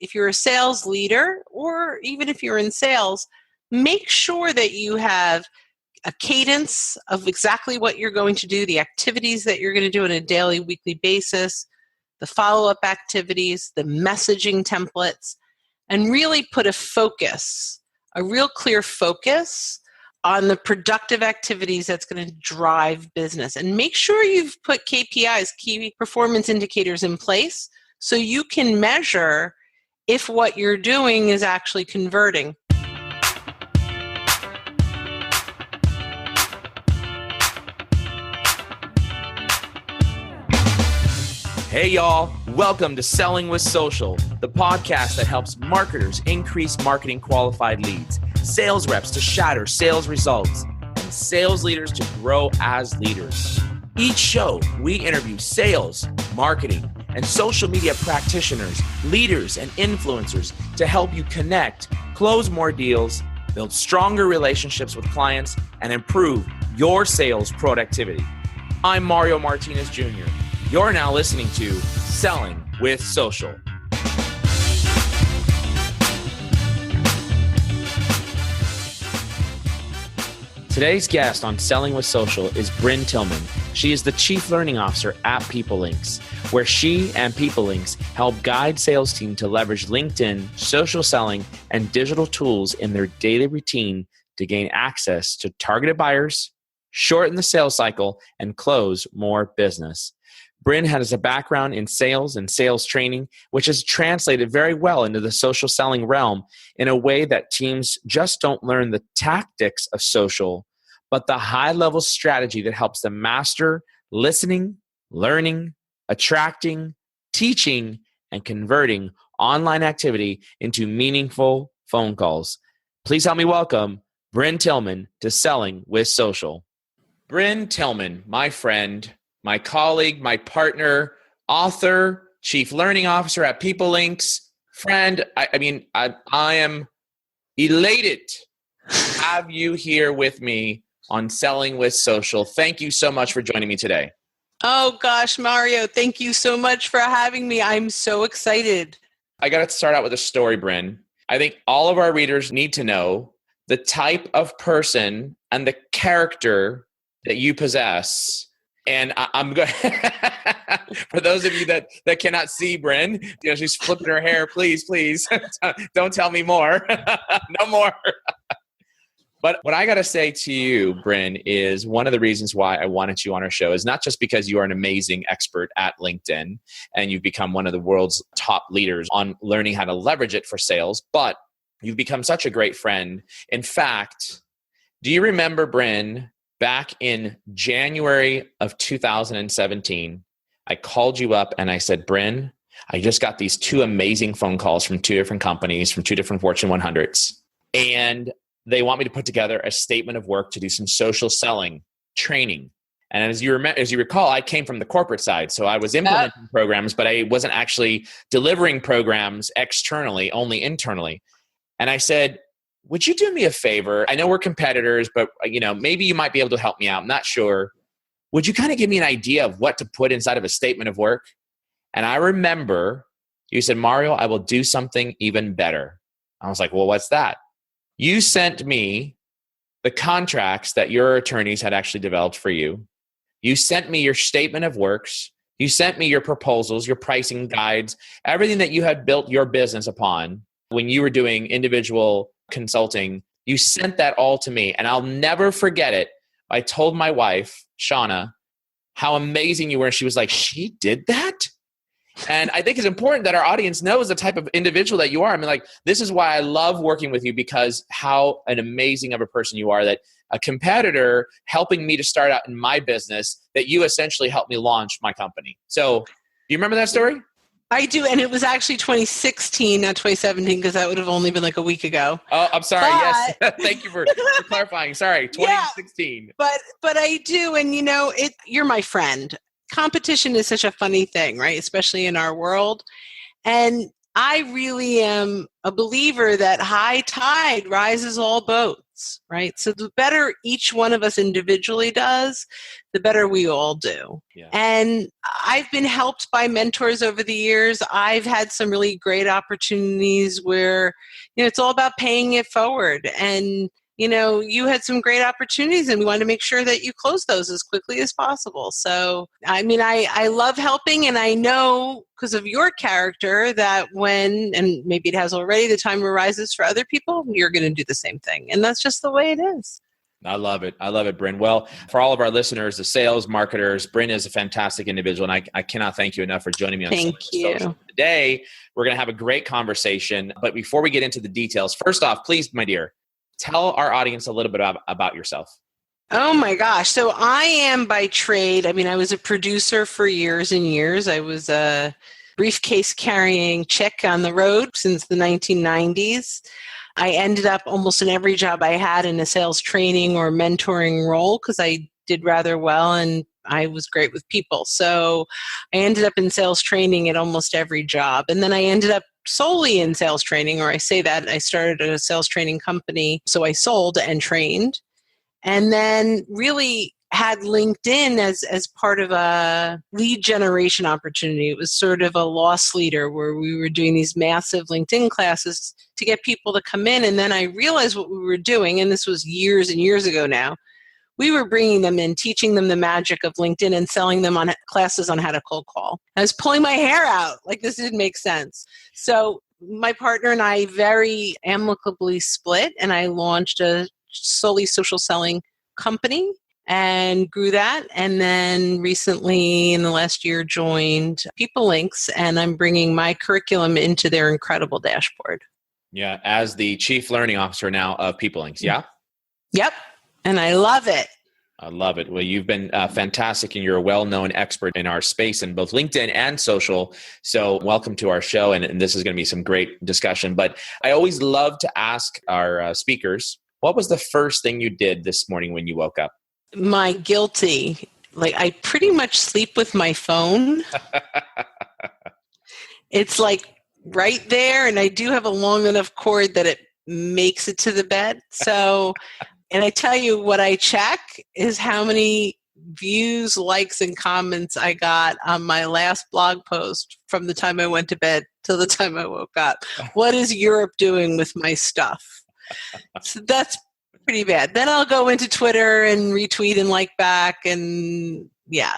if you're a sales leader, or even if you're in sales, make sure that you have a cadence of exactly what you're going to do, the activities that you're going to do on a daily, weekly basis, the follow-up activities, the messaging templates, and really put a real clear focus on the productive activities that's going to drive business. And make sure you've put KPIs, key performance indicators, in place so you can measure if what you're doing is actually converting. Hey y'all, welcome to Selling with Social, the podcast that helps marketers increase marketing qualified leads, sales reps to shatter sales results, and sales leaders to grow as leaders. Each show, we interview sales, marketing, and social media practitioners, leaders, and influencers to help you connect, close more deals, build stronger relationships with clients, and improve your sales productivity. I'm Mario Martinez Jr. You're now listening to Selling with Social. Today's guest on Selling with Social is Brynne Tillman. She is the Chief Learning Officer at PeopleLinks, where she and PeopleLinks help guide sales team to leverage LinkedIn, social selling, and digital tools in their daily routine to gain access to targeted buyers, shorten the sales cycle, and close more business. Brynne has a background in sales and sales training, which is translated very well into the social selling realm in a way that teams just don't learn the tactics of social, but the high-level strategy that helps them master listening, learning, attracting, teaching, and converting online activity into meaningful phone calls. Please help me welcome Brynne Tillman to Selling with Social. Brynne Tillman, my friend, my colleague, my partner, author, chief learning officer at PeopleLinks, friend. I am elated to have you here with me on Selling with Social. Thank you so much for joining me today. Oh gosh, Mario, thank you so much for having me. I'm so excited. I got to start out with a story, Brynne. I think all of our readers need to know the type of person and the character that you possess. And I'm going for those of you that cannot see Brynne, she's flipping her hair. Please, don't tell me more. No more. But what I got to say to you, Brynne, is one of the reasons why I wanted you on our show is not just because you are an amazing expert at LinkedIn and you've become one of the world's top leaders on learning how to leverage it for sales, but you've become such a great friend. In fact, do you remember, Brynne, back in January of 2017, I called you up and I said, Brynne, I just got these two amazing phone calls from two different companies, from two different Fortune 100s. And they want me to put together a statement of work to do some social selling training. And as you recall, I came from the corporate side. So I was implementing programs, but I wasn't actually delivering programs externally, only internally. And I said, would you do me a favor? I know we're competitors, but maybe you might be able to help me out. I'm not sure. Would you kind of give me an idea of what to put inside of a statement of work? And I remember you said, Mario, I will do something even better. I was like, well, what's that? You sent me the contracts that your attorneys had actually developed for you. You sent me your statement of works. You sent me your proposals, your pricing guides, everything that you had built your business upon when you were doing individual consulting. You sent that all to me, and I'll never forget it. I told my wife, Shauna, how amazing you were. She was like, she did that? And I think it's important that our audience knows the type of individual that you are. I mean, like, this is why I love working with you, because how an amazing of a person you are, that a competitor helping me to start out in my business, that you essentially helped me launch my company. So do you remember that story? I do, and it was actually 2016, not 2017, because that would have only been like a week ago. Oh, I'm sorry. Yes, thank you for clarifying. Sorry, 2016. Yeah, but I do, and you're my friend. Competition is such a funny thing, right? Especially in our world. And I really am a believer that high tide rises all boats. results, right? So the better each one of us individually does, the better we all do. Yeah. And I've been helped by mentors over the years. I've had some really great opportunities where, it's all about paying it forward. And, you had some great opportunities and we want to make sure that you close those as quickly as possible. So, I love helping, and I know because of your character that when, and maybe it has already, the time arises for other people, you're going to do the same thing. And that's just the way it is. I love it. Brynne. Well, for all of our listeners, the sales marketers, Brynne is a fantastic individual, and I cannot thank you enough for joining me on Thank you. Social. Today, we're going to have a great conversation. But before we get into the details, first off, please, my dear, tell our audience a little bit about yourself. Oh my gosh. So I am by trade. I was a producer for years and years. I was a briefcase carrying chick on the road since the 1990s. I ended up almost in every job I had in a sales training or mentoring role because I did rather well and I was great with people. So I ended up in sales training at almost every job. And then I ended up solely in sales training, or I say that I started a sales training company. So I sold and trained, and then really had LinkedIn as part of a lead generation opportunity. It was sort of a loss leader where we were doing these massive LinkedIn classes to get people to come in. And then I realized what we were doing, and this was years and years ago now, we were bringing them in, teaching them the magic of LinkedIn and selling them on classes on how to cold call. I was pulling my hair out. Like, this didn't make sense. So my partner and I very amicably split, and I launched a solely social selling company and grew that. And then recently in the last year joined People Links, and I'm bringing my curriculum into their incredible dashboard. Yeah, as the chief learning officer now of People Links. Yeah. Yep. And I love it. I love it. Well, you've been fantastic, and you're a well-known expert in our space in both LinkedIn and social. So welcome to our show. And this is going to be some great discussion. But I always love to ask our speakers, what was the first thing you did this morning when you woke up? My guilty. Like, I pretty much sleep with my phone. It's like right there. And I do have a long enough cord that it makes it to the bed. So... And I tell you, what I check is how many views, likes, and comments I got on my last blog post from the time I went to bed till the time I woke up. What is Europe doing with my stuff? So that's pretty bad. Then I'll go into Twitter and retweet and like back, and yeah,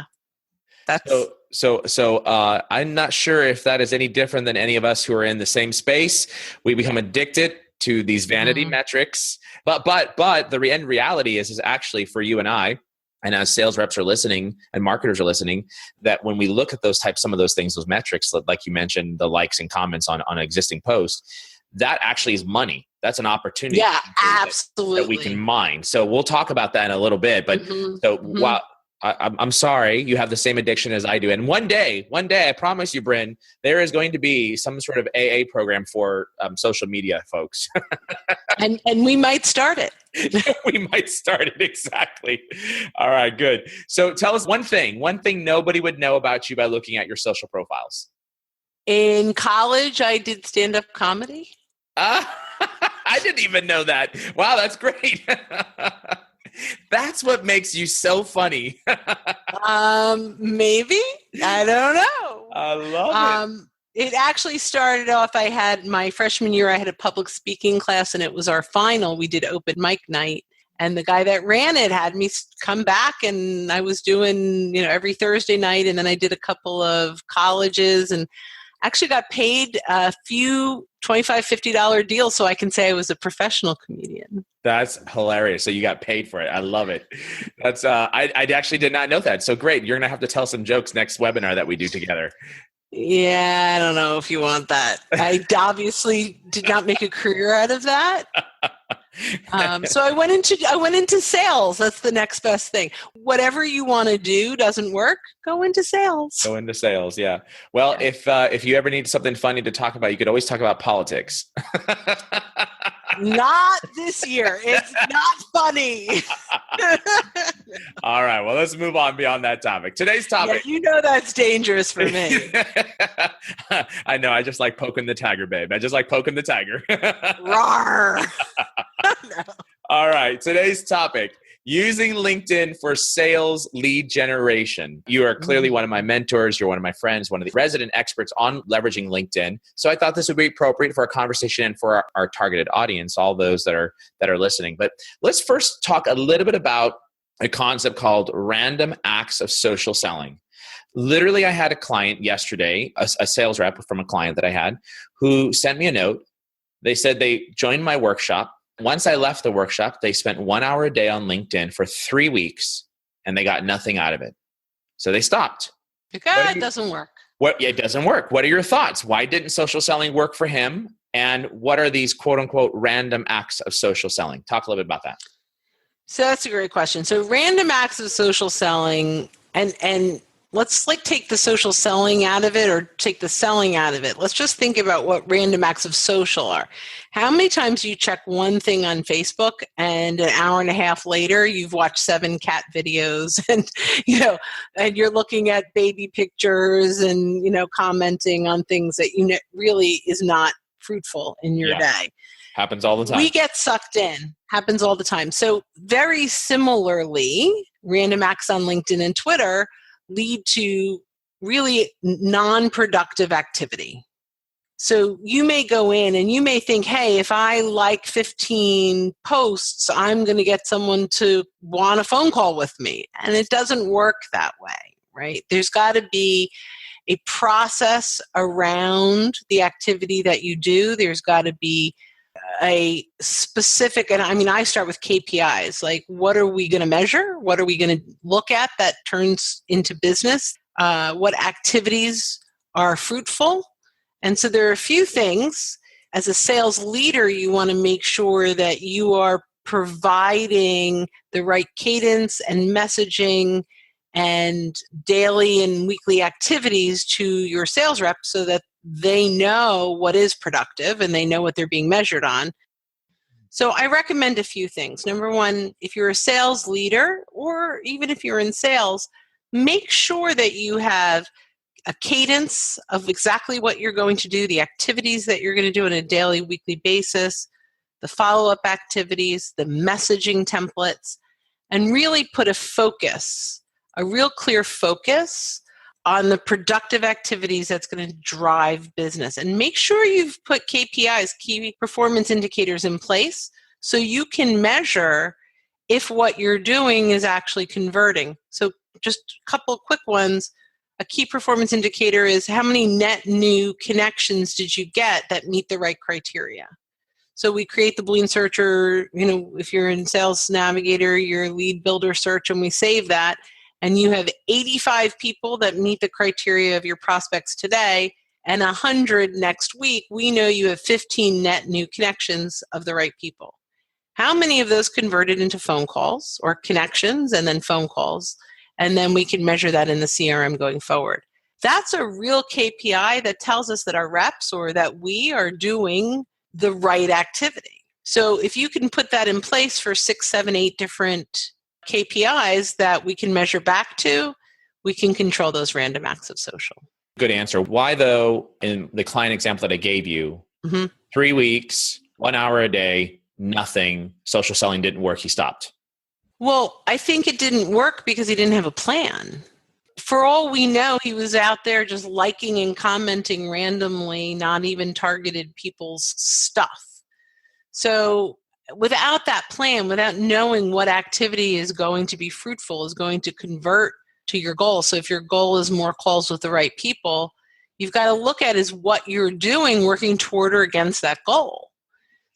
that's... So I'm not sure if that is any different than any of us who are in the same space. We become addicted to these vanity metrics. But the end reality is actually for you and I, and as sales reps are listening and marketers are listening, that when we look at some of those things, those metrics, like you mentioned, the likes and comments on an existing post, that actually is money. That's an opportunity. Yeah, absolutely. That we can mine. So we'll talk about that in a little bit. But while I'm sorry, you have the same addiction as I do. And one day, I promise you, Brynne, there is going to be some sort of AA program for social media folks. and we might start it. We might start it, exactly. All right, good. So tell us one thing nobody would know about you by looking at your social profiles. In college, I did stand-up comedy. I didn't even know that. Wow, that's great. That's what makes you so funny. Maybe. I don't know. I love it. It actually started off, I had my freshman year, I had a public speaking class, and it was our final. We did open mic night. And the guy that ran it had me come back, and I was doing, every Thursday night. And then I did a couple of colleges and actually got paid a few $25, $50 deals so I can say I was a professional comedian. That's hilarious. So you got paid for it. I love it. That's I actually did not know that. So great. You're going to have to tell some jokes next webinar that we do together. Yeah, I don't know if you want that. I obviously did not make a career out of that. So I went into sales. That's the next best thing. Whatever you want to do doesn't work, go into sales. Go into sales, yeah. Well, yeah. If you ever need something funny to talk about, you could always talk about politics. Not this year. It's not funny. All right. Well, let's move on beyond that topic. Today's topic. Yeah, that's dangerous for me. I know. I just like poking the tiger, babe. I just like poking the tiger. Rawr. No. All right. Today's topic, using LinkedIn for sales lead generation. You are clearly one of my mentors. You're one of my friends, one of the resident experts on leveraging LinkedIn. So I thought this would be appropriate for a conversation and for our targeted audience, all those that are listening. But let's first talk a little bit about a concept called random acts of social selling. Literally, I had a client yesterday, a sales rep from a client that I had, who sent me a note. They said they joined my workshop. Once I left the workshop, they spent 1 hour a day on LinkedIn for 3 weeks, and they got nothing out of it. So they stopped. Because it doesn't work. It doesn't work. What are your thoughts? Why didn't social selling work for him? And what are these quote unquote random acts of social selling? Talk a little bit about that. So that's a great question. So random acts of social selling, and let's take the social selling out of it or take the selling out of it. Let's just think about what random acts of social are. How many times do you check one thing on Facebook and an hour and a half later you've watched 7 cat videos and and you're looking at baby pictures and commenting on things that really is not fruitful in your day. Happens all the time. We get sucked in. Happens all the time. So very similarly, random acts on LinkedIn and Twitter lead to really non-productive activity. So you may go in and you may think, hey, if I like 15 posts, I'm going to get someone to want a phone call with me. And it doesn't work that way, right? There's got to be a process around the activity that you do. There's got to be a specific, and I start with KPIs, like what are we going to measure? What are we going to look at that turns into business? What activities are fruitful? And so there are a few things. As a sales leader, you want to make sure that you are providing the right cadence and messaging and daily and weekly activities to your sales rep so that they know what is productive and they know what they're being measured on. So I recommend a few things. Number one, if you're a sales leader or even if you're in sales, make sure that you have a cadence of exactly what you're going to do, the activities that you're going to do on a daily, weekly basis, the follow-up activities, the messaging templates, and really put a real clear focus on the productive activities that's going to drive business. And make sure you've put KPIs, key performance indicators, in place so you can measure if what you're doing is actually converting. So just a couple of quick ones. A key performance indicator is how many net new connections did you get that meet the right criteria. So we create the Boolean searcher, if you're in Sales Navigator, your lead builder search, and we save that. And you have 85 people that meet the criteria of your prospects today and 100 next week, we know you have 15 net new connections of the right people. How many of those converted into phone calls or connections and then phone calls? And then we can measure that in the CRM going forward. That's a real KPI that tells us that our reps or that we are doing the right activity. So if you can put that in place for 6, 7, 8 different KPIs that we can measure back to, we can control those random acts of social. Good answer. Why though, in the client example that I gave you, 3 weeks, 1 hour a day, nothing, social selling didn't work, he stopped? Well, I think it didn't work because he didn't have a plan. For all we know, he was out there just liking and commenting randomly, not even targeted people's stuff. So without that plan, without knowing what activity is going to be fruitful, is going to convert to your goal. So if your goal is more calls with the right people, you've got to look at is what you're doing working toward or against that goal.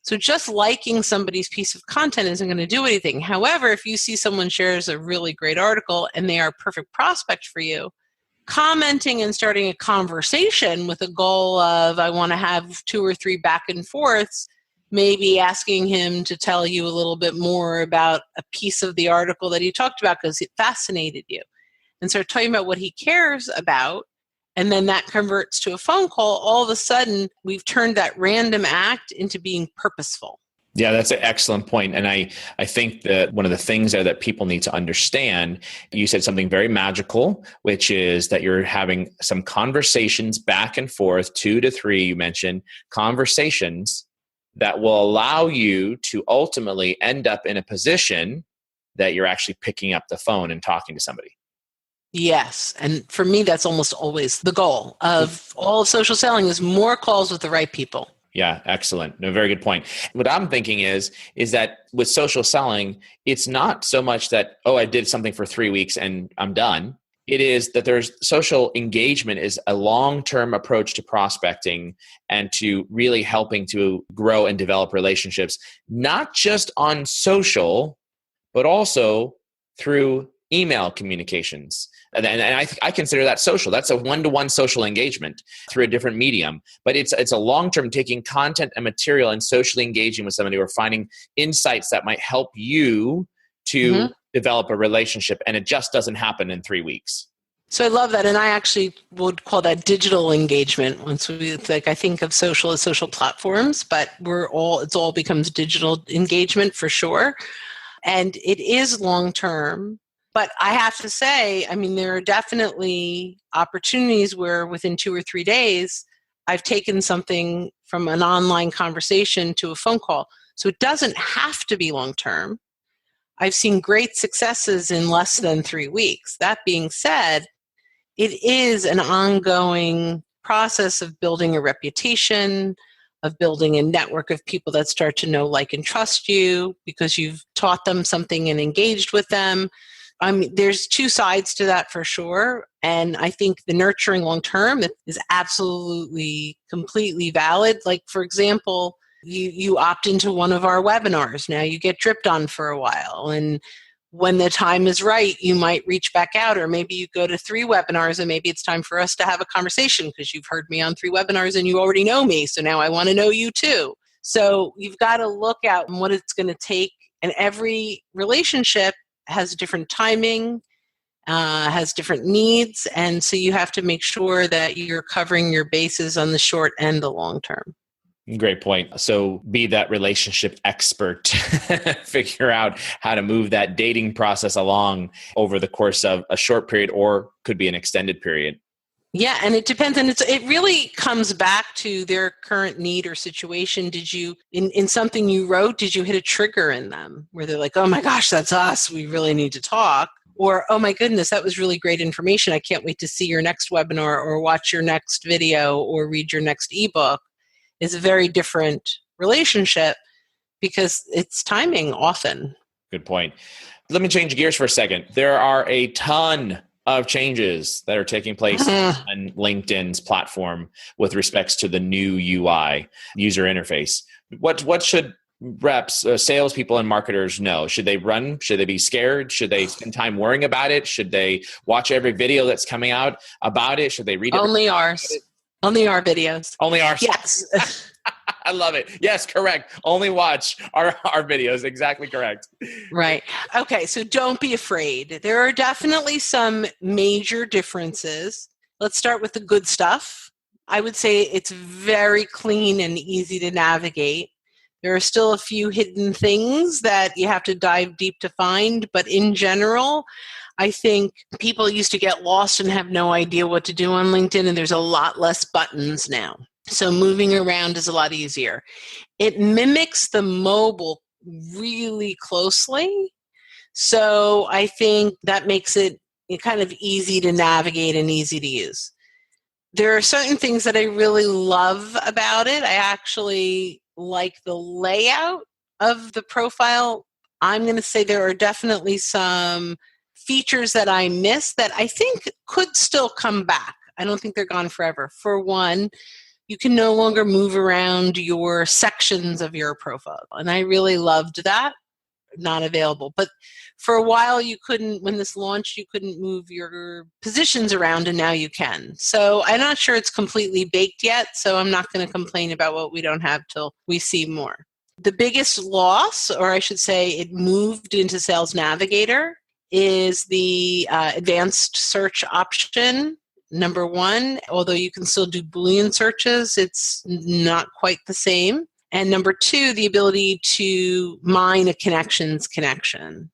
So just liking somebody's piece of content isn't going to do anything. However, if you see someone shares a really great article and they are a perfect prospect for you, commenting and starting a conversation with a goal of, I want to have 2 or 3 back and forths, maybe asking him to tell you a little bit more about a piece of the article that he talked about because it fascinated you. And start talking about what he cares about, and then that converts to a phone call. All of a sudden, we've turned that random act into being purposeful. Yeah, that's an excellent point. And I think that one of the things there that people need to understand, you said something very magical, which is that you're having some conversations back and forth, 2 to 3, you mentioned, conversations that will allow you to ultimately end up in a position that you're actually picking up the phone and talking to somebody. Yes. And for me, that's almost always the goal of all of social selling is more calls with the right people. Yeah, excellent. No, very good point. What I'm thinking is that with social selling, it's not so much that, oh, I did something for 3 weeks and I'm done. It is that there's social engagement is a long-term approach to prospecting and to really helping to grow and develop relationships, not just on social, but also through email communications. And I consider that social. That's a one-to-one social engagement through a different medium. But it's a long-term taking content and material and socially engaging with somebody or finding insights that might help you to develop a relationship. And it just doesn't happen in 3 weeks. So I love that. And I actually would call that digital engagement. I think of social as social platforms, but it's all becomes digital engagement for sure. And it is long-term. But I have to say, there are definitely opportunities where within 2 or 3 days, I've taken something from an online conversation to a phone call. So it doesn't have to be long-term. I've seen great successes in less than 3 weeks. That being said, it is an ongoing process of building a reputation, of building a network of people that start to know, like, and trust you because you've taught them something and engaged with them. There's two sides to that for sure. And I think the nurturing long-term is absolutely, completely valid. Like, for example, you opt into one of our webinars. Now you get dripped on for a while. And when the time is right, you might reach back out, or maybe you go to 3 webinars and maybe it's time for us to have a conversation because you've heard me on 3 webinars and you already know me. So now I want to know you too. So you've got to look at what it's going to take. And every relationship has different timing, has different needs. And so you have to make sure that you're covering your bases on the short and the long term. Great point. So be that relationship expert, figure out how to move that dating process along over the course of a short period or could be an extended period. Yeah, and it depends. And it really comes back to their current need or situation. Did you, in something you wrote, did you hit a trigger in them where they're like, oh my gosh, that's us. We really need to talk. Or, oh my goodness, that was really great information. I can't wait to see your next webinar or watch your next video or read your next ebook. Is a very different relationship because it's timing often. Good point. Let me change gears for a second. There are a ton of changes that are taking place on LinkedIn's platform with respects to the new UI, user interface. What should reps, salespeople, and marketers know? Should they run? Should they be scared? Should they spend time worrying about it? Should they watch every video that's coming out about it? Should they read it? Only ours. Only our videos. Only ours. Yes. I love it. Yes, correct. Only watch our videos. Exactly correct. Right. Okay, so don't be afraid. There are definitely some major differences. Let's start with the good stuff. I would say it's very clean and easy to navigate. There are still a few hidden things that you have to dive deep to find, but in general, I think people used to get lost and have no idea what to do on LinkedIn, and there's a lot less buttons now. So moving around is a lot easier. It mimics the mobile really closely. So I think that makes it kind of easy to navigate and easy to use. There are certain things that I really love about it. I actually like the layout of the profile. I'm going to say there are definitely some features that I miss that I think could still come back. I don't think they're gone forever. For one, you can no longer move around your sections of your profile. And I really loved that. Not available. But for a while you couldn't, when this launched, you couldn't move your positions around, and now you can. So I'm not sure it's completely baked yet, so I'm not going to complain about what we don't have till we see more. The biggest loss, or I should say it moved into Sales Navigator, is the advanced search option. Number one, although you can still do Boolean searches, it's not quite the same. And number two, the ability to mine a connections connection.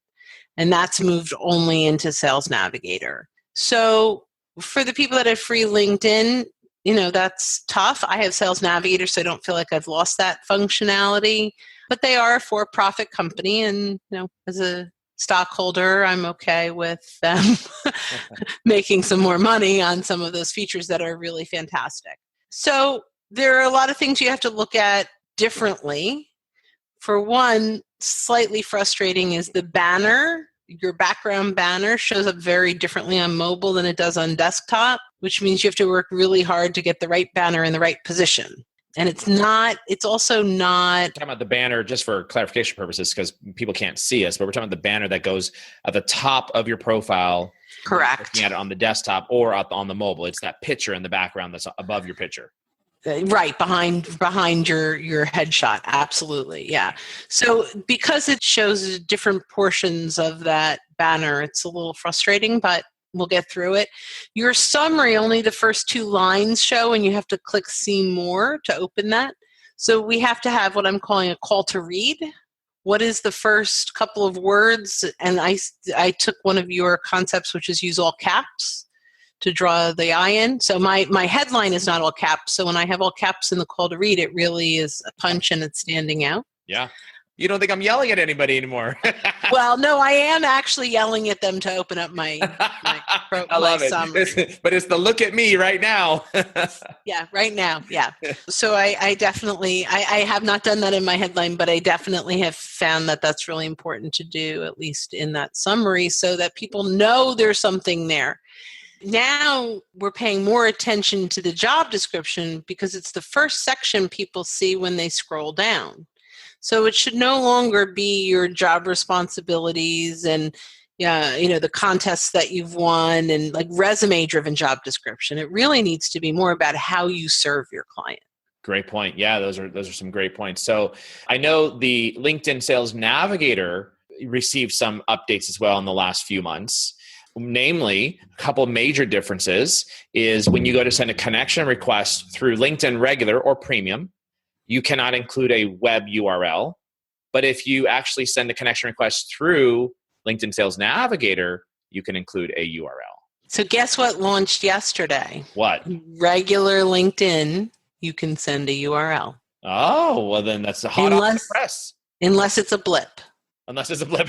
And that's moved only into Sales Navigator. So for the people that have free LinkedIn, that's tough. I have Sales Navigator, so I don't feel like I've lost that functionality. But they are a for-profit company, and as a stockholder, I'm okay with them making some more money on some of those features that are really fantastic. So there are a lot of things you have to look at differently. For one, slightly frustrating is the banner. Your background banner shows up very differently on mobile than it does on desktop, which means you have to work really hard to get the right banner in the right position. And it's also not... We're talking about the banner, just for clarification purposes, because people can't see us, but we're talking about the banner that goes at the top of your profile. Correct. Looking at it on the desktop or on the mobile. It's that picture in the background that's above your picture. Right, behind your headshot. Absolutely, yeah. So because it shows different portions of that banner, it's a little frustrating, but we'll get through it. Your summary, only the first 2 lines show, and you have to click See More to open that. So we have to have what I'm calling a call to read. What is the first couple of words? And I took one of your concepts, which is use all caps to draw the eye in. So my headline is not all caps. So when I have all caps in the call to read, it really is a punch and it's standing out. Yeah. You don't think I'm yelling at anybody anymore? Well, no, I am actually yelling at them to open up my I love it. summary. But it's the look at me right now. Yeah, right now. Yeah. So I definitely, I have not done that in my headline, but I definitely have found that that's really important to do, at least in that summary, so that people know there's something there. Now we're paying more attention to the job description because it's the first section people see when they scroll down. So it should no longer be your job responsibilities and the contests that you've won and like resume-driven job description. It really needs to be more about how you serve your client. Great point. Yeah, those are some great points. So I know the LinkedIn Sales Navigator received some updates as well in the last few months. Namely, a couple of major differences is when you go to send a connection request through LinkedIn Regular or Premium, you cannot include a web URL. But if you actually send a connection request through LinkedIn Sales Navigator, you can include a URL. So guess what launched yesterday? What? Regular LinkedIn, you can send a URL. Oh, well then that's hot off the press. Unless it's a blip. Unless it's a blip,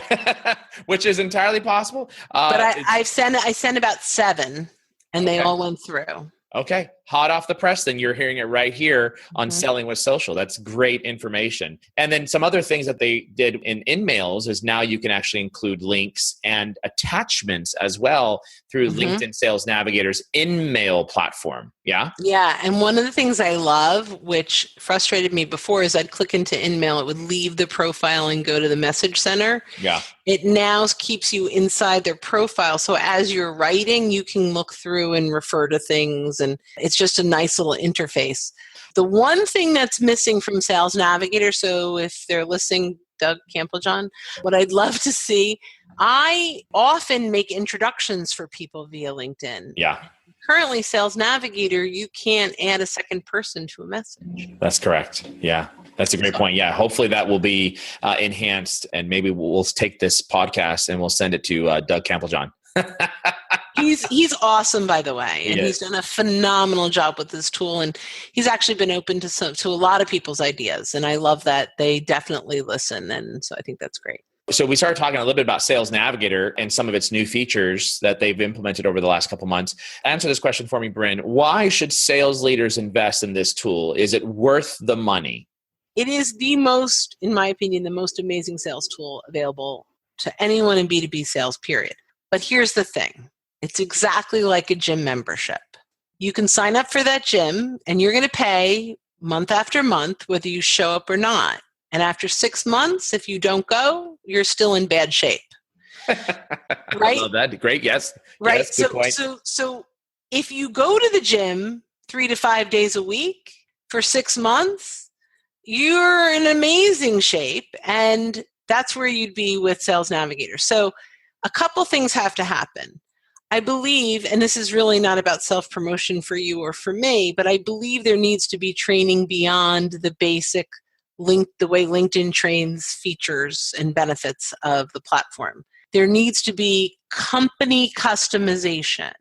which is entirely possible. But I sent about 7, and they all went through. Okay. Hot off the press, then you're hearing it right here on Selling with Social. That's great information. And then some other things that they did in InMails is now you can actually include links and attachments as well through LinkedIn Sales Navigator's InMail platform. Yeah? Yeah. And one of the things I love, which frustrated me before, is I'd click into InMail, it would leave the profile and go to the message center. Yeah. It now keeps you inside their profile. So as you're writing, you can look through and refer to things. And it's just a nice little interface. The one thing that's missing from Sales Navigator, so if they're listening, Doug Campbell-John, what I'd love to see, I often make introductions for people via LinkedIn. Yeah. Currently, Sales Navigator, you can't add a second person to a message. That's correct. Yeah. That's a great point. Yeah. Hopefully that will be enhanced, and maybe we'll take this podcast and we'll send it to Doug Campbell-John. He's awesome, by the way, and he's done a phenomenal job with this tool, and he's actually been open to a lot of people's ideas, and I love that they definitely listen, and so I think that's great. So we started talking a little bit about Sales Navigator and some of its new features that they've implemented over the last couple of months. Answer this question for me, Brynne. Why should sales leaders invest in this tool? Is it worth the money? It is the most, in my opinion, the most amazing sales tool available to anyone in B2B sales, period. But here's the thing. It's exactly like a gym membership. You can sign up for that gym and you're going to pay month after month, whether you show up or not. And after 6 months, if you don't go, you're still in bad shape. Right? I love that. Great. Yes. Right. Yes, so if you go to the gym 3 to 5 days a week for 6 months, you're in amazing shape. And that's where you'd be with Sales Navigator. So a couple things have to happen. I believe, and this is really not about self-promotion for you or for me, but I believe there needs to be training beyond the basic the way LinkedIn trains features and benefits of the platform. There needs to be company customization.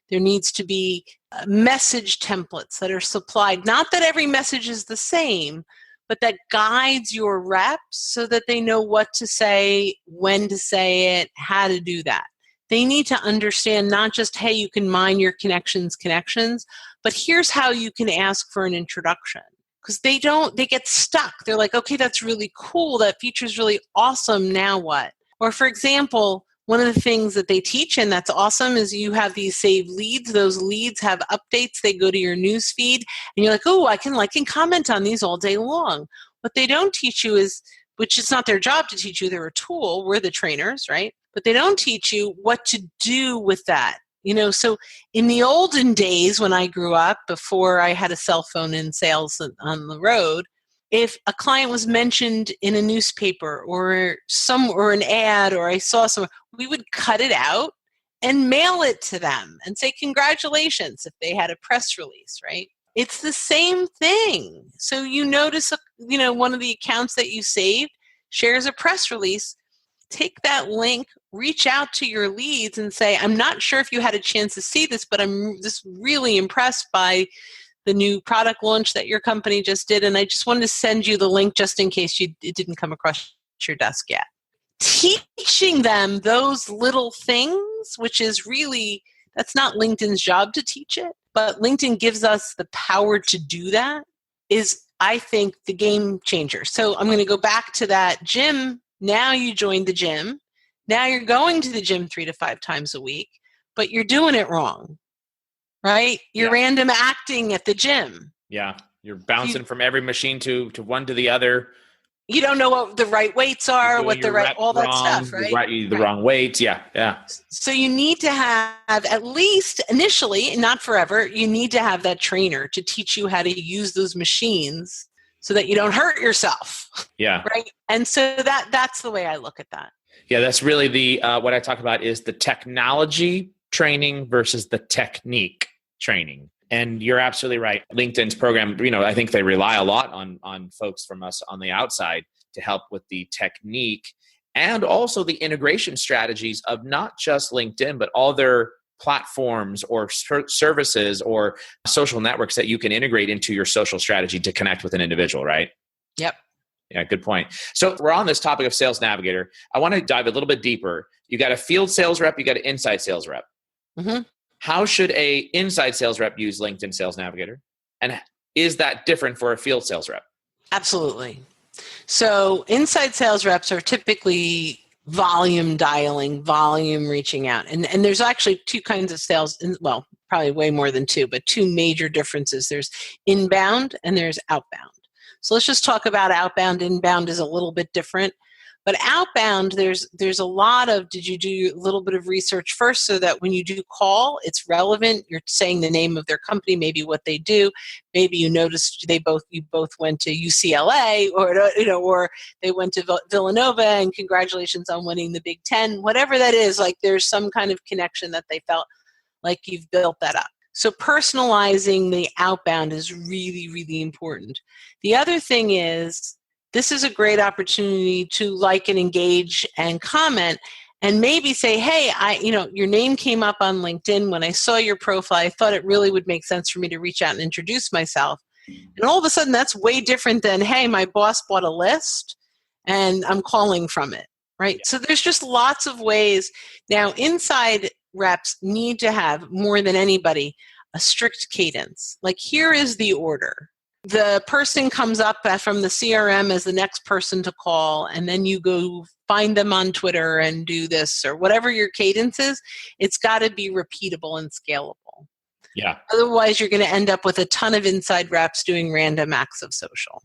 There needs to be message templates that are supplied. Not that every message is the same, but that guides your reps so that they know what to say, when to say it, how to do that. They need to understand not just, hey, you can mine your connections, but here's how you can ask for an introduction. Because they get stuck. They're like, okay, that's really cool. That feature's really awesome. Now what? Or for example, one of the things that they teach and that's awesome is you have these saved leads. Those leads have updates. They go to your news feed and you're like, oh, I can like and comment on these all day long. What they don't teach you is, which is not their job to teach you, they're a tool. We're the trainers, right? But they don't teach you what to do with that. So in the olden days when I grew up, before I had a cell phone in sales on the road, if a client was mentioned in a newspaper or an ad, or I saw some, we would cut it out and mail it to them and say congratulations if they had a press release, right? It's the same thing. So you notice, one of the accounts that you saved shares a press release. Take that link, reach out to your leads and say, I'm not sure if you had a chance to see this, but I'm just really impressed by the new product launch that your company just did. And I just wanted to send you the link just in case it didn't come across your desk yet. Teaching them those little things, which is really, that's not LinkedIn's job to teach it, but LinkedIn gives us the power to do that, is, I think, the game changer. So I'm going to go back to that gym. Now you joined the gym. Now you're going to the gym 3 to 5 times a week, but you're doing it wrong, right? You're random acting at the gym. Yeah. You're bouncing from every machine to one to the other. You don't know what the right weights are, what the right, all that stuff, right? The wrong weights. Yeah. Yeah. So you need to have, at least initially, not forever, you need to have that trainer to teach you how to use those machines so that you don't hurt yourself. Yeah. Right. And so that's the way I look at that. Yeah. That's really the, what I talk about is the technology training versus the technique training. And you're absolutely right. LinkedIn's program, I think they rely a lot on folks from us on the outside to help with the technique and also the integration strategies of not just LinkedIn, but all their platforms or services or social networks that you can integrate into your social strategy to connect with an individual, right? Yep. Yeah, good point. So we're on this topic of Sales Navigator. I want to dive a little bit deeper. You got a field sales rep, you got an inside sales rep. Mm-hmm. How should a inside sales rep use LinkedIn Sales Navigator? And is that different for a field sales rep? Absolutely. So inside sales reps are typically volume dialing, volume reaching out. And there's actually two kinds of sales, well, probably way more than two, but two major differences. There's inbound and there's outbound. So let's just talk about outbound. Inbound is a little bit different. But outbound, there's a lot of, did you do a little bit of research first so that when you do call, it's relevant? You're saying the name of their company, maybe what they do. Maybe you noticed you both went to UCLA or they went to Villanova and congratulations on winning the Big Ten. Whatever that is, like there's some kind of connection that they felt like you've built that up. So personalizing the outbound is really, really important. The other thing is, this is a great opportunity to like and engage and comment and maybe say, hey, your name came up on LinkedIn. When I saw your profile, I thought it really would make sense for me to reach out and introduce myself. And all of a sudden that's way different than, hey, my boss bought a list and I'm calling from it, right? Yeah. So there's just lots of ways. Now, inside reps need to have, more than anybody, a strict cadence. Like, here is the order. The person comes up from the CRM as the next person to call, and then you go find them on Twitter and do this or whatever your cadence is. It's got to be repeatable and scalable. Yeah. Otherwise, you're going to end up with a ton of inside reps doing random acts of social.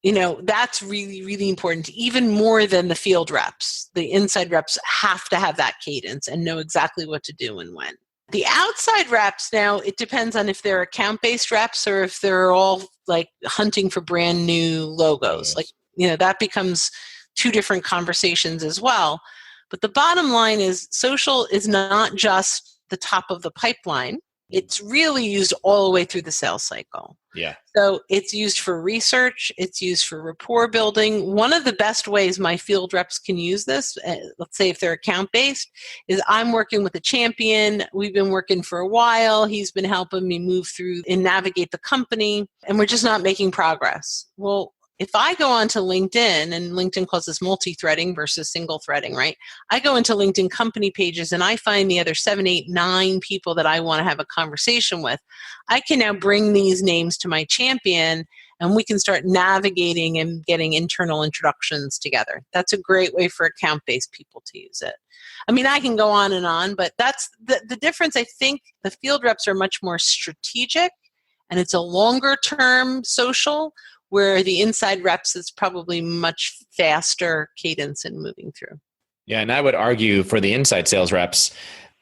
That's really, really important, even more than the field reps. The inside reps have to have that cadence and know exactly what to do and when. The outside reps, now, it depends on if they're account-based reps or if they're all like hunting for brand new logos. Like, that becomes two different conversations as well. But the bottom line is social is not just the top of the pipeline. It's really used all the way through the sales cycle. Yeah. So it's used for research. It's used for rapport building. One of the best ways my field reps can use this, let's say if they're account-based, is I'm working with a champion. We've been working for a while. He's been helping me move through and navigate the company, and we're just not making progress. Well, if I go onto LinkedIn, and LinkedIn calls this multi-threading versus single threading, right? I go into LinkedIn company pages and I find the other 7, 8, 9 people that I want to have a conversation with. I can now bring these names to my champion and we can start navigating and getting internal introductions together. That's a great way for account-based people to use it. I mean, I can go on, but that's the difference. I think the field reps are much more strategic and it's a longer term social, where the inside reps is probably much faster cadence in moving through. Yeah, and I would argue for the inside sales reps,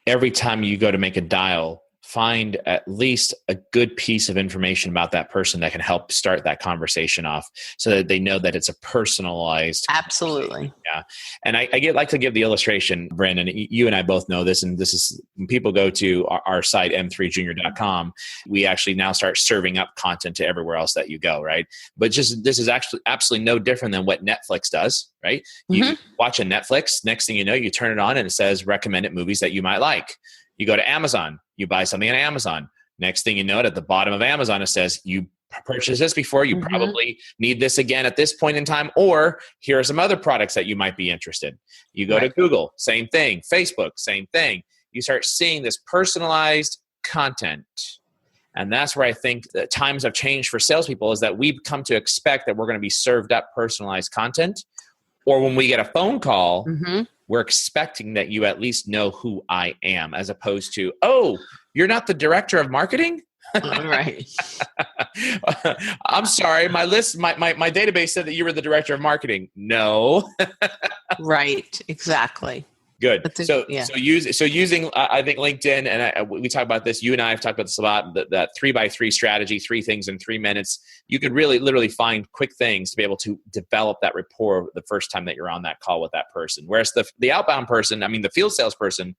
every time you go to make a dial, find at least a good piece of information about that person that can help start that conversation off so that they know that it's a personalized. Absolutely. Yeah. And I like to give the illustration, Brynne, and you and I both know this, and this is when people go to our site, m3junior.com, we actually now start serving up content to everywhere else that you go, right? But this is actually absolutely no different than what Netflix does, right? You watch a Netflix, next thing you know, you turn it on and it says recommended movies that you might like. You go to Amazon, you buy something on Amazon. Next thing you know, at the bottom of Amazon, it says you purchased this before, you probably need this again at this point in time, or here are some other products that you might be interested. You go to Google, same thing. Facebook, same thing. You start seeing this personalized content. And that's where I think that times have changed for salespeople, is that we've come to expect that we're going to be served up personalized content. Or when we get a phone call, we're expecting that you at least know who I am, as opposed to, oh, you're not the director of marketing? Right. I'm sorry, my database said that you were the director of marketing. No. Right, exactly. Good. So using, I think LinkedIn, and we talk about this, you and I have talked about this a lot, that 3x3 strategy, 3 things in 3 minutes. You could really literally find quick things to be able to develop that rapport the first time that you're on that call with that person. Whereas the outbound person, I mean, the field salesperson,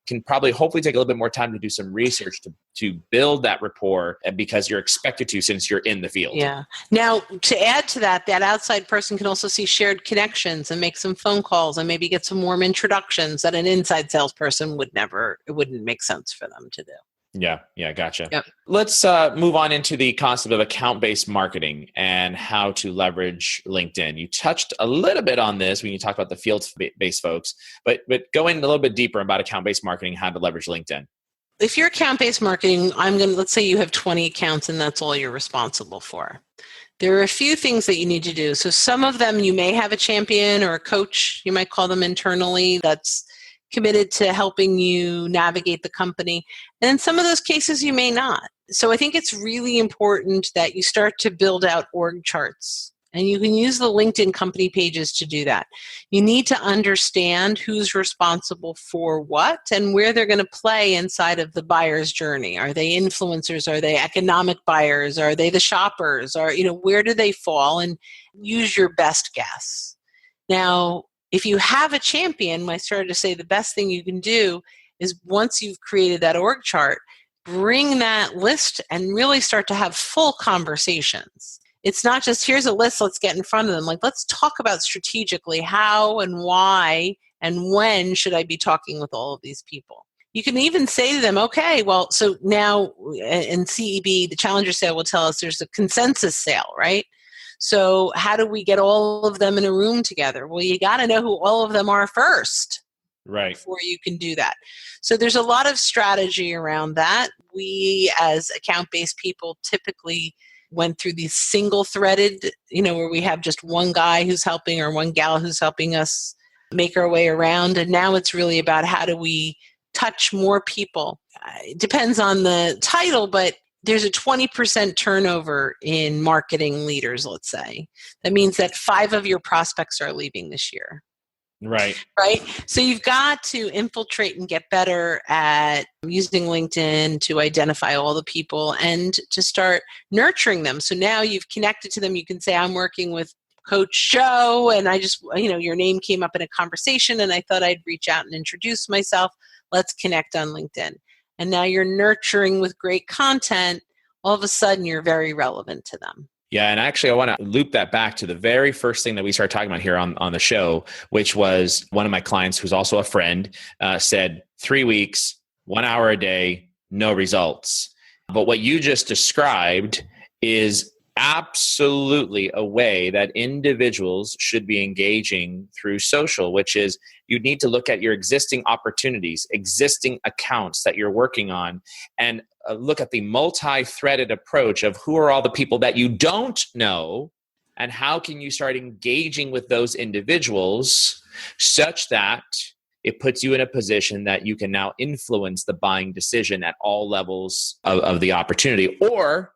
can probably hopefully take a little bit more time to do some research to build that rapport, because you're expected to, since you're in the field. Yeah. Now, to add to that outside person can also see shared connections and make some phone calls and maybe get some warm introductions that an inside salesperson it wouldn't make sense for them to do. Yeah, gotcha. Yep. Let's move on into the concept of account-based marketing and how to leverage LinkedIn. You touched a little bit on this when you talked about the field-based folks, but go in a little bit deeper about account-based marketing, how to leverage LinkedIn. If you're account-based marketing, let's say you have 20 accounts and that's all you're responsible for. There are a few things that you need to do. So some of them you may have a champion or a coach, you might call them internally, that's committed to helping you navigate the company. And in some of those cases, you may not. So I think it's really important that you start to build out org charts. And you can use the LinkedIn company pages to do that. You need to understand who's responsible for what and where they're going to play inside of the buyer's journey. Are they influencers? Are they economic buyers? Are they the shoppers? Or, where do they fall? And use your best guess. Now, if you have a champion, I started to say the best thing you can do is, once you've created that org chart, bring that list and really start to have full conversations. It's not just, here's a list, let's get in front of them. Let's talk about strategically how and why and when should I be talking with all of these people. You can even say to them, okay, well, so now in CEB, the Challenger sale will tell us there's a consensus sale, right? So how do we get all of them in a room together? Well, you got to know who all of them are first, right, before you can do that. So there's a lot of strategy around that. We, as account-based people, typically went through these single-threaded, where we have just one guy who's helping or one gal who's helping us make our way around. And now it's really about how do we touch more people. It depends on the title, but there's a 20% turnover in marketing leaders, let's say. That means that 5 of your prospects are leaving this year. Right. So you've got to infiltrate and get better at using LinkedIn to identify all the people and to start nurturing them. So now you've connected to them. You can say, I'm working with Coach Joe, and I just, your name came up in a conversation and I thought I'd reach out and introduce myself. Let's connect on LinkedIn. and now you're nurturing with great content, all of a sudden you're very relevant to them. Yeah. And actually, I want to loop that back to the very first thing that we started talking about here on the show, which was one of my clients who's also a friend said 3 weeks, 1 hour a day, no results. But what you just described is absolutely a way that individuals should be engaging through social, which is you need to look at your existing opportunities, existing accounts that you're working on, and look at the multi-threaded approach of who are all the people that you don't know, and how can you start engaging with those individuals such that it puts you in a position that you can now influence the buying decision at all levels of the opportunity. Or,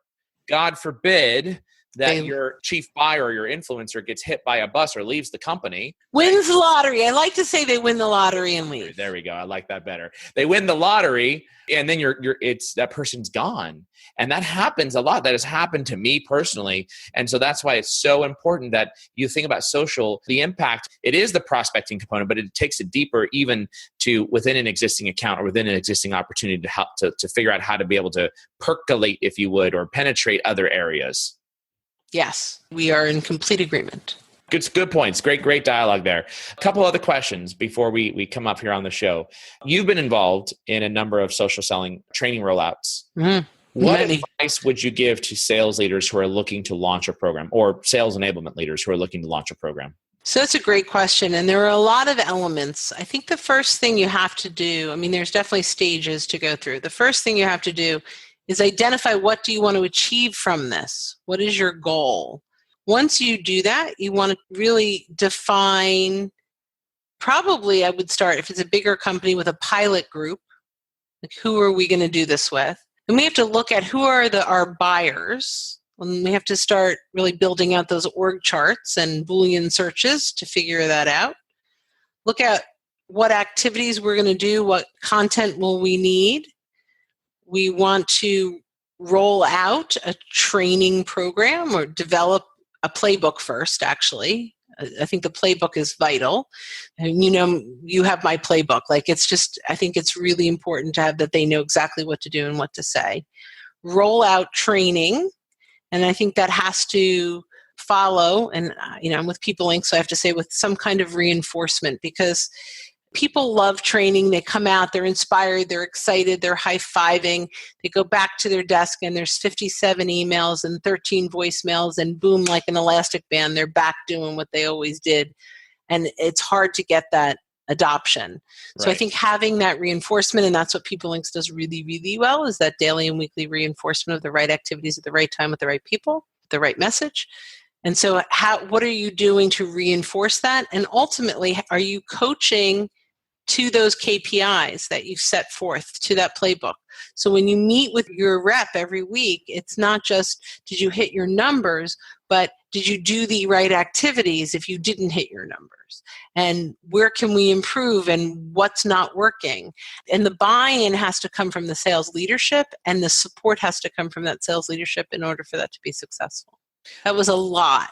God forbid, that your chief buyer or your influencer gets hit by a bus or leaves the company. Wins the lottery. I like to say they win the lottery and leave. There we go. I like that better. They win the lottery and then it's that person's gone. And that happens a lot. That has happened to me personally. And so that's why it's so important that you think about social, the impact. It is the prospecting component, but it takes it deeper even to within an existing account or within an existing opportunity to help to figure out how to be able to percolate, if you would, or penetrate other areas. Yes, we are in complete agreement. Good points. Great dialogue there. A couple other questions before we come up here on the show. You've been involved in a number of social selling training rollouts. Mm-hmm. What advice would you give to sales leaders who are looking to launch a program, or sales enablement leaders who are looking to launch a program? So that's a great question. And there are a lot of elements. I think the first thing you have to do, there's definitely stages to go through. The first thing you have to do is identify, what do you want to achieve from this? What is your goal? Once you do that, you want to really define, probably I would start, if it's a bigger company, with a pilot group. Like, who are we going to do this with? And we have to look at who are our buyers. And we have to start really building out those org charts and Boolean searches to figure that out. Look at what activities we're going to do, what content will we need. We want to roll out a training program or develop a playbook first, actually. I think the playbook is vital. And you have my playbook. I think it's really important to have that they know exactly what to do and what to say. Roll out training. And I think that has to follow. And, I'm with People Inc., so I have to say with some kind of reinforcement, because people love training. They come out, they're inspired, they're excited, they're high-fiving. They go back to their desk and there's 57 emails and 13 voicemails, and boom, like an elastic band, they're back doing what they always did. And it's hard to get that adoption. So I think having that reinforcement, and that's what People Inc. does really, really well, is that daily and weekly reinforcement of the right activities at the right time with the right people, the right message. And so what are you doing to reinforce that? And ultimately, are you coaching to those KPIs that you've set forth, to that playbook? So when you meet with your rep every week, it's not just, did you hit your numbers, but did you do the right activities if you didn't hit your numbers? And where can we improve, and what's not working? And the buy-in has to come from the sales leadership, and the support has to come from that sales leadership in order for that to be successful. That was a lot.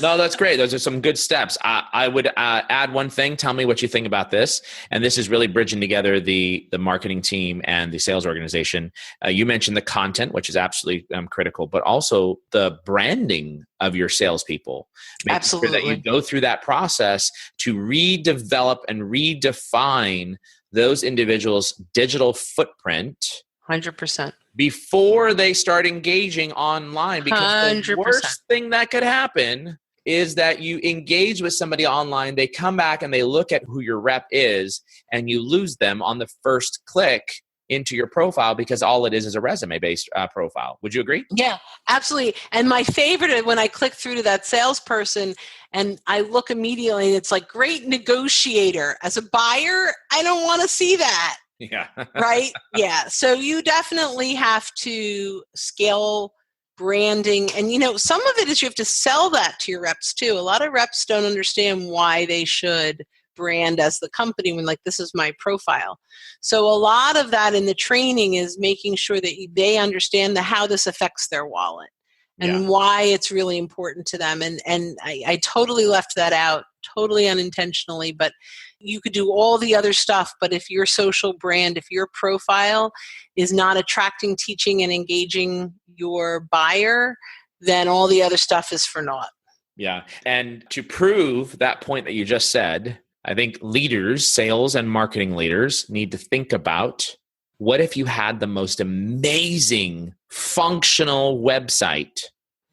No, that's great. Those are some good steps. I would add one thing. Tell me what you think about this. And this is really bridging together the marketing team and the sales organization. You mentioned the content, which is absolutely critical, but also the branding of your salespeople. Make sure that you go through that process to redevelop and redefine those individuals' digital footprint. 100%. Before they start engaging online, because 100%. The worst thing that could happen is that you engage with somebody online, they come back and they look at who your rep is, and you lose them on the first click into your profile, because all it is a resume-based profile. Would you agree? Yeah, absolutely. And my favorite, when I click through to that salesperson and I look immediately, it's like, great negotiator. As a buyer, I don't want to see that. Yeah. Right? Yeah. So you definitely have to scale branding. And, some of it is you have to sell that to your reps too. A lot of reps don't understand why they should brand as the company when, this is my profile. So a lot of that in the training is making sure that they understand how this affects their wallet and why it's really important to them. And I totally left that out totally unintentionally, but you could do all the other stuff. But if your social brand, if your profile is not attracting, teaching, and engaging your buyer, then all the other stuff is for naught. Yeah. And to prove that point that you just said, I think leaders, sales and marketing leaders, need to think about, what if you had the most amazing functional website,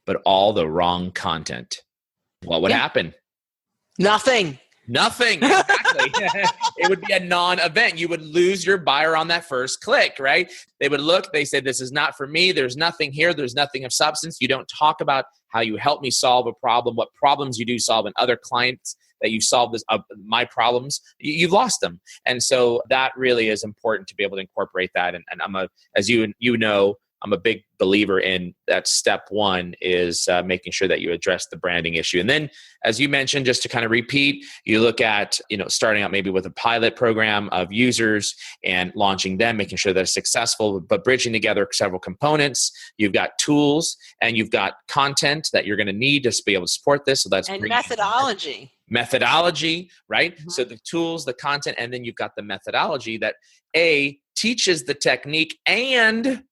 but all the wrong content? What would happen? Nothing. Nothing. Exactly. It would be a non-event. You would lose your buyer on that first click, right? They would look, they say, this is not for me. There's nothing here. There's nothing of substance. You don't talk about how you help me solve a problem, what problems you do solve, and other clients that you solve this, my problems, you've lost them. And so that really is important to be able to incorporate that. And as you know, I'm a big believer in that. Step one is making sure that you address the branding issue. And then, as you mentioned, just to kind of repeat, you look at, starting out maybe with a pilot program of users and launching them, making sure that it's successful, but bridging together several components. You've got tools and you've got content that you're going to need to be able to support this. So that's methodology, right? Mm-hmm. So the tools, the content, and then you've got the methodology that teaches the technique, and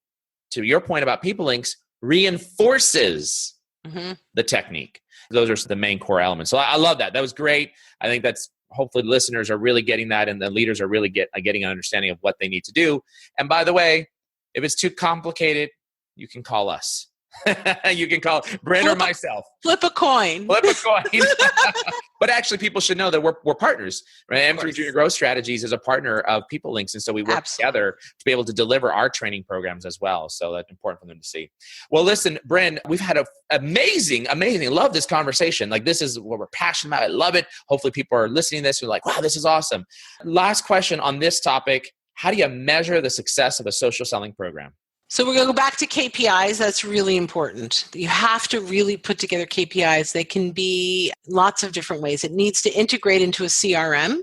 to your point about people links, reinforces the technique. Those are the main core elements. So I love that. That was great. I think that's, hopefully listeners are really getting that, and the leaders are really getting an understanding of what they need to do. And by the way, if it's too complicated, you can call us. You can call Brynne or myself. Flip a coin. But actually, people should know that we're partners. Right? M3 Junior Growth Strategies is a partner of People Links, and so we work together to be able to deliver our training programs as well. So that's important for them to see. Well, listen, Brynne, we've had an amazing. Love this conversation. Like, this is what we're passionate about. I love it. Hopefully, people are listening to this and like, wow, this is awesome. Last question on this topic: how do you measure the success of a social selling program? So we're going to go back to KPIs. That's really important. You have to really put together KPIs. They can be lots of different ways. It needs to integrate into a CRM,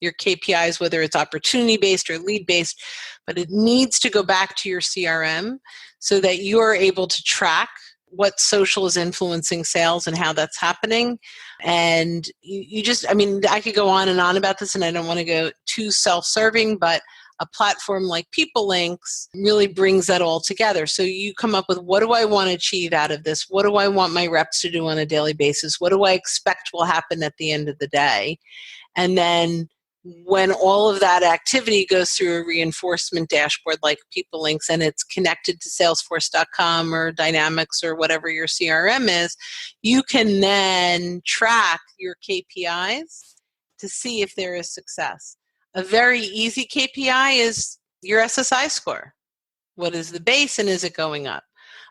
your KPIs, whether it's opportunity-based or lead-based, but it needs to go back to your CRM so that you are able to track what social is influencing sales and how that's happening. And I could go on and on about this, and I don't want to go too self-serving, but a platform like People Links really brings that all together. So you come up with, what do I want to achieve out of this? What do I want my reps to do on a daily basis? What do I expect will happen at the end of the day? And then when all of that activity goes through a reinforcement dashboard like People Links, and it's connected to Salesforce.com or Dynamics or whatever your CRM is, you can then track your KPIs to see if there is success. A very easy KPI is your SSI score. What is the base, and is it going up?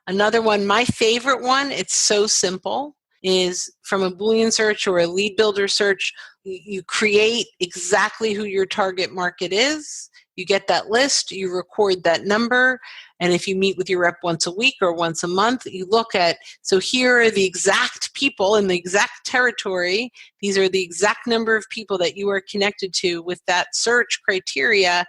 Another one, my favorite one, it's so simple, is from a Boolean search or a lead builder search. You create exactly who your target market is. You get that list, you record that number, and if you meet with your rep once a week or once a month, you look at, so here are the exact people in the exact territory. These are the exact number of people that you are connected to with that search criteria,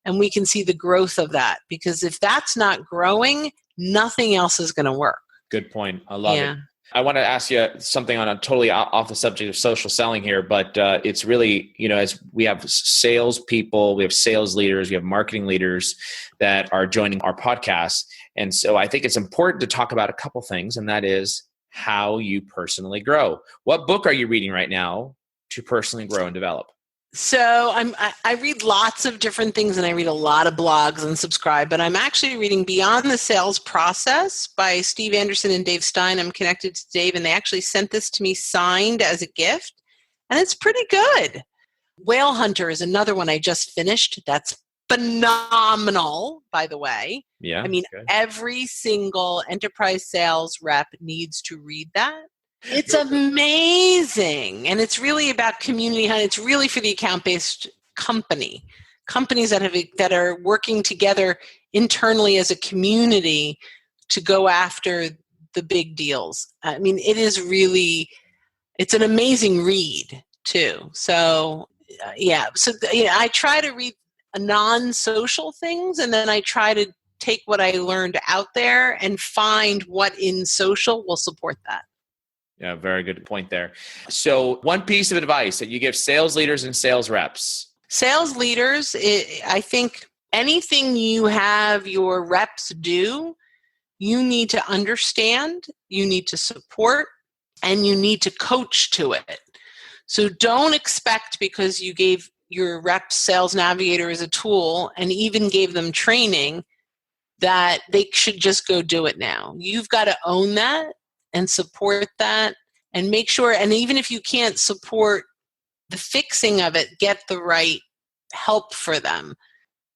and we can see the growth of that. Because if that's not growing, nothing else is going to work. Good point. I love it. I want to ask you something on a totally off the subject of social selling here, but it's really, as we have sales people, we have sales leaders, we have marketing leaders that are joining our podcast. And so I think it's important to talk about a couple things, and that is how you personally grow. What book are you reading right now to personally grow and develop? So I read lots of different things, and I read a lot of blogs and subscribe, but I'm actually reading Beyond the Sales Process by Steve Anderson and Dave Stein. I'm connected to Dave, and they actually sent this to me signed as a gift, and it's pretty good. Whale Hunter is another one I just finished. That's phenomenal, by the way. Yeah. Every single enterprise sales rep needs to read that. It's amazing. And it's really about community. It's really for the account-based companies that are working together internally as a community to go after the big deals. It's an amazing read too. So I try to read non-social things, and then I try to take what I learned out there and find what in social will support that. Yeah, very good point there. So one piece of advice that you give sales leaders and sales reps. Sales leaders, I think anything you have your reps do, you need to understand, you need to support, and you need to coach to it. So don't expect, because you gave your reps Sales Navigator as a tool and even gave them training, that they should just go do it now. You've got to own that and support that and make sure, and even if you can't support the fixing of it, get the right help for them.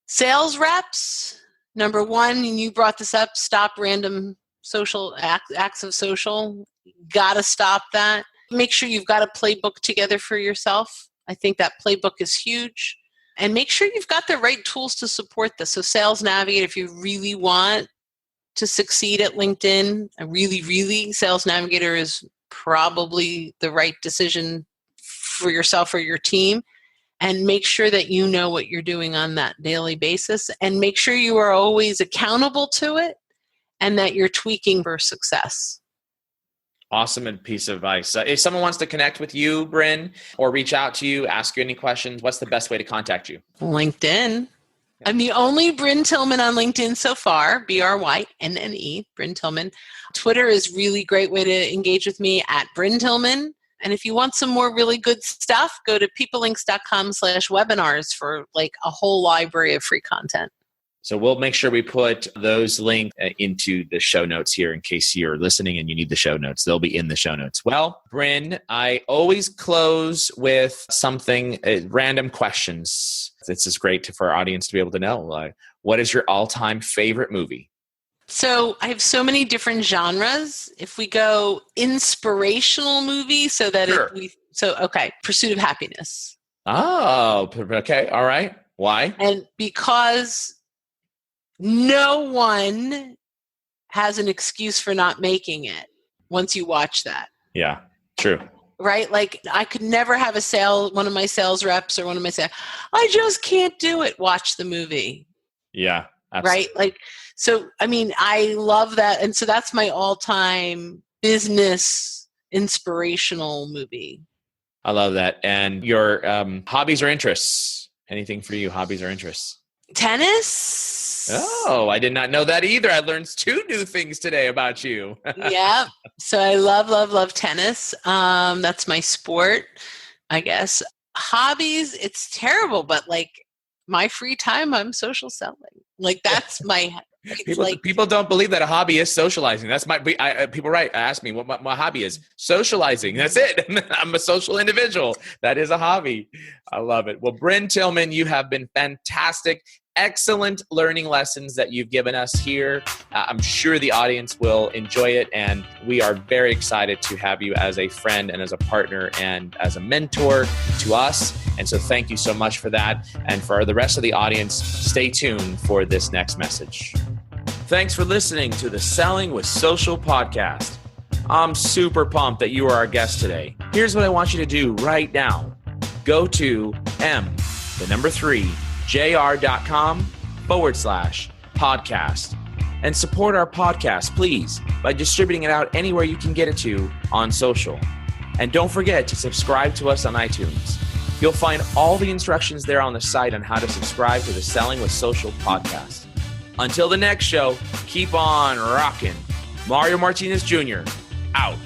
Sales reps, number one, and you brought this up, stop random social acts of social. Got to stop that. Make sure you've got a playbook together for yourself. I think that playbook is huge. And make sure you've got the right tools to support this. So Sales Navigator, if you really want to succeed at LinkedIn, really, Sales Navigator is probably the right decision for yourself or your team. And make sure that you know what you're doing on that daily basis. And make sure you are always accountable to it and that you're tweaking for success. Awesome piece of advice. If someone wants to connect with you, Brynne, or reach out to you, ask you any questions, what's the best way to contact you? LinkedIn. I'm the only Brynne Tillman on LinkedIn so far, BRYNNE, Brynne Tillman. Twitter is really great way to engage with me at Brynne Tillman. And if you want some more really good stuff, go to peoplelinks.com/webinars for like a whole library of free content. So we'll make sure we put those links into the show notes here in case you're listening and you need the show notes. They'll be in the show notes. Well, Brynne, I always close with something, random questions. This is great for our audience to be able to know. What is your all-time favorite movie? So I have so many different genres. If we go inspirational movie, so that Sure. Pursuit of Happiness. Oh, okay. All right. Why? And because no one has an excuse for not making it once you watch that. Yeah, true. Right? Like I could never have one of my sales reps or one of my sales, I just can't do it. Watch the movie. Yeah, absolutely. Right? Like, so, I mean, I love that. And so that's my all-time business inspirational movie. I love that. And your hobbies or interests? Anything for you, hobbies or interests? Tennis. Oh, I did not know that either. I learned 2 new things today about you. Yeah. So I love tennis. That's my sport, I guess. Hobbies, it's terrible, but like my free time, I'm social selling. Like that's my... People don't believe that a hobby is socializing. That's people ask me what my hobby is. Socializing. That's it. I'm a social individual. That is a hobby. I love it. Well, Brynne Tillman, you have been fantastic. Excellent learning lessons that you've given us here. I'm sure the audience will enjoy it, and we are very excited to have you as a friend and as a partner and as a mentor to us. And so thank you so much for that. And for the rest of the audience, stay tuned for this next message. Thanks for listening to the Selling with Social podcast. I'm super pumped that you are our guest today. Here's what I want you to do right now. Go to jr.com/podcast and support our podcast, please, by distributing it out anywhere you can get it to on social. And don't forget to subscribe to us on iTunes. You'll find all the instructions there on the site on how to subscribe to the Selling with Social podcast. Until the next show, keep on rocking. Mario Martinez Jr. out.